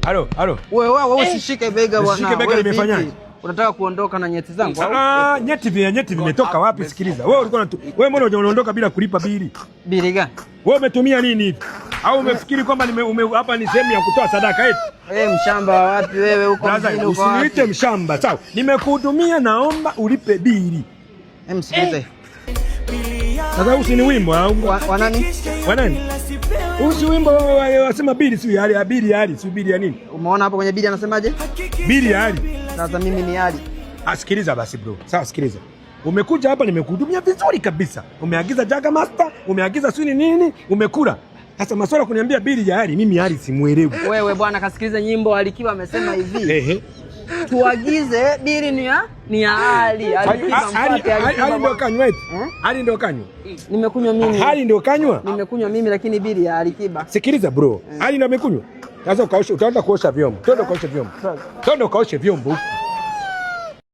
Halo. Wewe usishike bega bwana. Usishike bega, nimefanyaje? Unataka kuondoka na nyeti zangu? Nyeti vimetoka wapi? Sikiliza. Wewe mbona unaondoka bila kulipa bili? Bili gani? Wewe umetumia nini hivi? Au umefikiri kwamba hapa ni sehemu ya kutoa sadaka eti? Mshamba wapi wewe huko mjini uko wapi? Usiniite mshamba, sawa? Nimekuhudumia, naomba ulipe bili. Msikilize. Sasa usini wimbo au wa nani? Wa nani? Usi wimbo wasema bili si ya bili si bili ya nini? Umeona hapo kwenye bili anasemaje? Bili ya hali. Sasa mimi ni hali. Sikiliza basi bro. Sawa, sikiliza. Umekuja hapa nimekuhudumia vizuri kabisa. Umeagiza Jaga Master, umeagiza swini nini? Umekula. Sasa maswala kuniambia bili ya hali, mimi hali simuelewi. Wewe bwana kasikiliza nyimbo Alikiba amesema hivi. Tuagize bili ni ya hali. Hali ndio kanywa eti. Hali ndio kanywa. Nimekunywa mimi. Hali ndio kanywa? Nimekunywa mimi lakini bili ya Alikiba. Sikiliza bro. Hali ndio amekunywa. Sasa utaenda kuosha vyombo. Twende ukaoshe vyombo. Twende ukaoshe vyombo huko.